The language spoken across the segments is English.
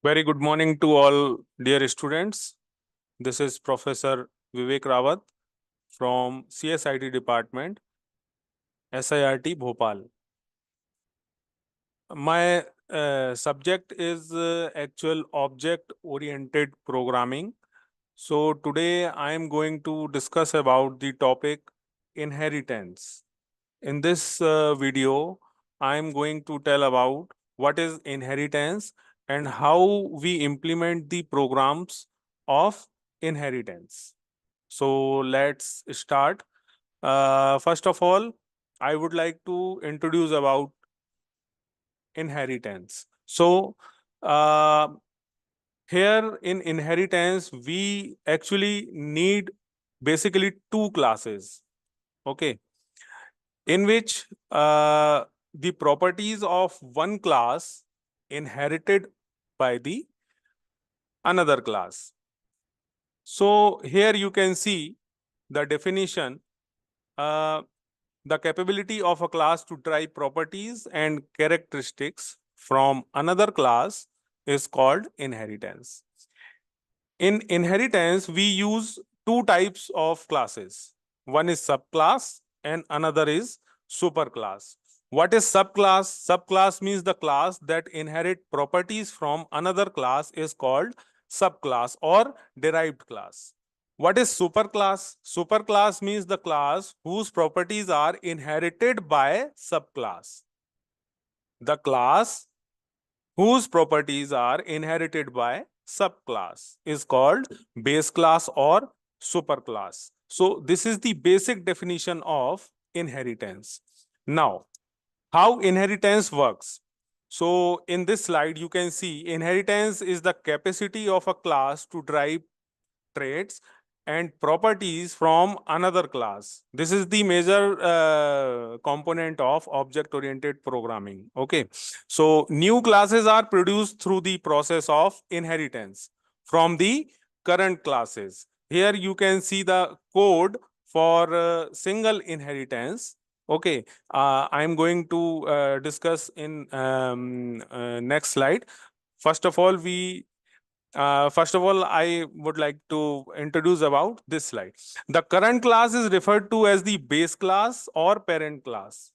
Very good morning to all dear students. This is Professor Vivek Rawat from CSIT Department, SIRT Bhopal. My subject is actual object-oriented programming. So today I am going to discuss about the topic inheritance. In this video, I am going to tell about what is inheritance and how we implement the programs of inheritance. So let's start. First of all, I would like to introduce about inheritance. So uh, here in inheritance, we actually need basically two classes. Okay, in which the properties of one class inherited by the another class. So here you can see the definition, uh, the capability of a class to derive properties and characteristics from another class is called inheritance. In inheritance, we use two types of classes. One is subclass and another is superclass. What is subclass? Subclass means the class that inherit properties from another class is called subclass or derived class. What is superclass? Superclass means the class whose properties are inherited by subclass. The class whose properties are inherited by subclass is called base class or superclass. So this is the basic definition of inheritance. Now, how inheritance works? So in this slide, you can see inheritance is the capacity of a class to derive traits and properties from another class. This is the major component of object-oriented programming. Okay, so new classes are produced through the process of inheritance from the current classes. Here you can see the code for single inheritance. Okay, I'm going to discuss in next slide. First of all, I would like to introduce about this slide. The current class is referred to as the base class or parent class.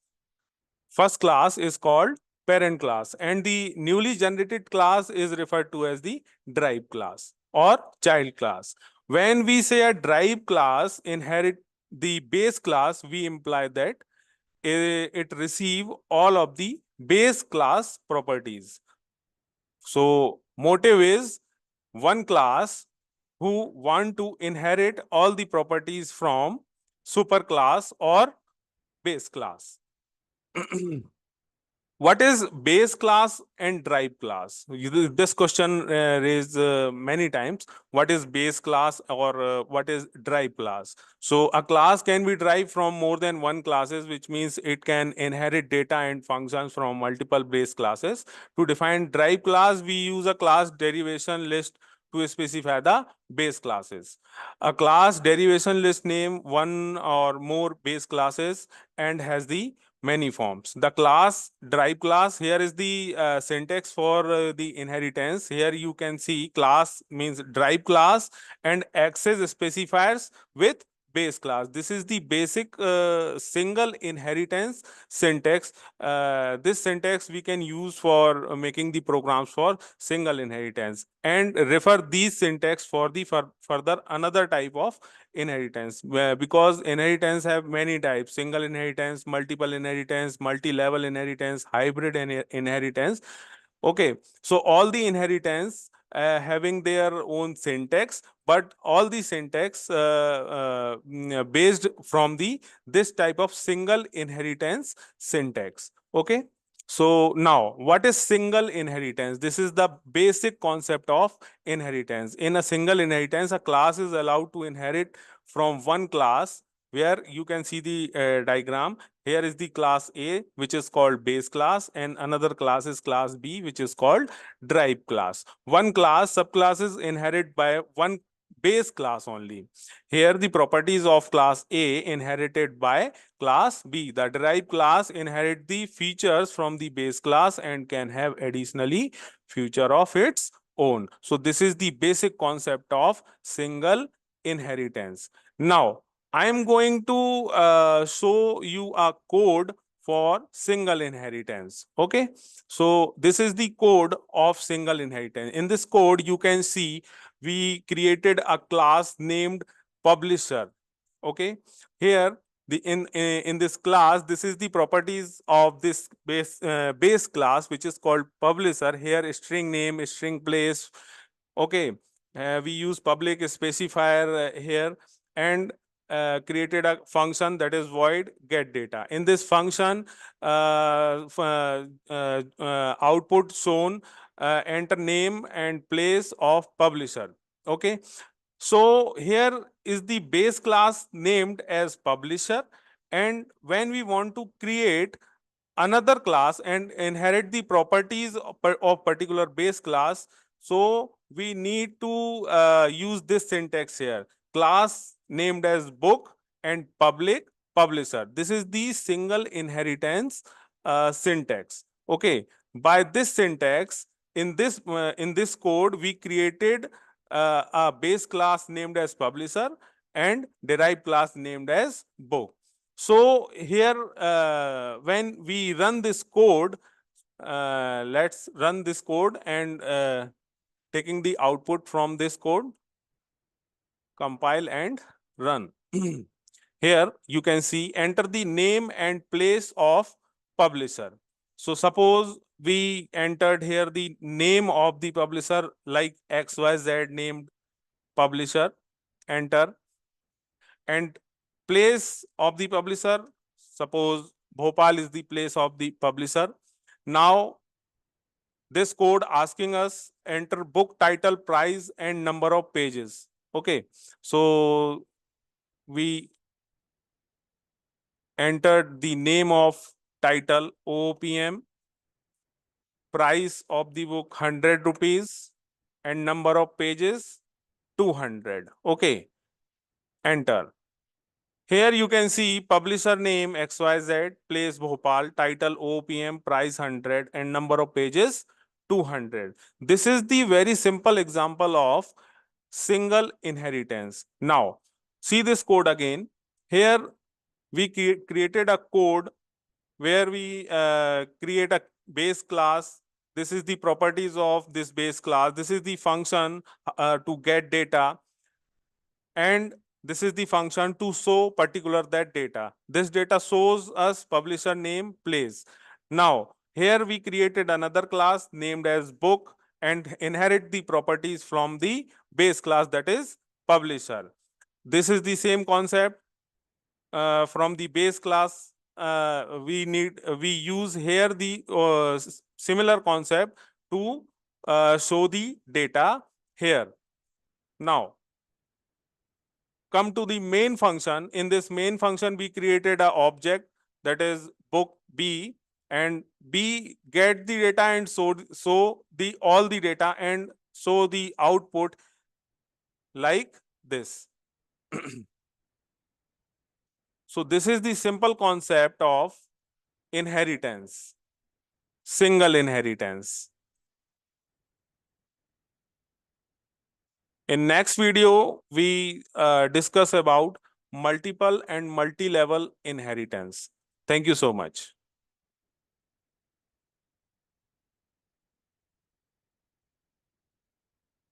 First class is called parent class and the newly generated class is referred to as the derived class or child class. When we say a derived class inherit the base class, we imply that it receive all of the base class properties. So motive is one class who want to inherit all the properties from superclass or base class. What is base class and derived class? This question raised many times. What is base class or what is derived class? So a class can be derived from more than one classes, which means it can inherit data and functions from multiple base classes. To define derived class, we use a class derivation list to specify the base classes. A class derivation list name one or more base classes and has the many forms. The class, derived class, here is the syntax for the inheritance. Here you can see class means derived class and access specifiers with base class. This is the basic single inheritance syntax. This syntax we can use for making the programs for single inheritance and refer these syntax for the further another type of inheritance, because inheritance have many types: single inheritance, multiple inheritance, multi-level inheritance, hybrid inheritance. Okay, so all the inheritance having their own syntax, but all the syntax based from the this type of single inheritance syntax. Okay, so now what is single inheritance? This is the basic concept of inheritance. In a single inheritance, a class is allowed to inherit from one class, where you can see the diagram. Here is the class A, which is called base class, and another class is class B, which is called derived class. One class, subclasses inherit by one base class only. Here the properties of class A inherited by class B. The derived class inherit the features from the base class and can have additionally feature of its own. So this is the basic concept of single inheritance. Now, I am going to show you a code for single inheritance. Okay, so this is the code of single inheritance. In this code, you can see we created a class named publisher. Okay, here in this class, this is the properties of this base class, which is called publisher. Here string name, string place. Okay, we use public specifier here, and created a function that is void get data. In this function, output shown, enter name and place of publisher. Okay, so here is the base class named as publisher, and when we want to create another class and inherit the properties of particular base class, so we need to use this syntax here: class named as book and public publisher. This is the single inheritance syntax. Okay, by this syntax, in this code we created a base class named as publisher and derived class named as book. So here, when we run this code, let's run this code, and taking the output from this code, compile and run. Here you can see enter the name and place of publisher. So suppose we entered here the name of the publisher like XYZ named publisher, enter, and place of the publisher, suppose Bhopal is the place of the publisher. Now this code asking us enter book title, price and number of pages. Okay, so we entered the name of title OPM, price of the book 100 rupees, and number of pages 200. Okay, enter. Here you can see publisher name XYZ, place Bhopal, title OPM, price 100 and number of pages 200. This is the very simple example of single inheritance. Now, see this code again. Here we created a code where we create a base class. This is the properties of this base class. This is the function to get data, and this is the function to show particular that data. This data shows us publisher name, place. Now, here we created another class named as book and inherit the properties from the base class, that is publisher. This is the same concept. From the base class, we use here the similar concept to show the data here. Now, come to the main function. In this main function, we created an object that is book B, and B get the data and show the all the data and show the output like this. So this is the simple concept of inheritance, single inheritance. In next video, we discuss about multiple and multi-level inheritance. Thank you so much.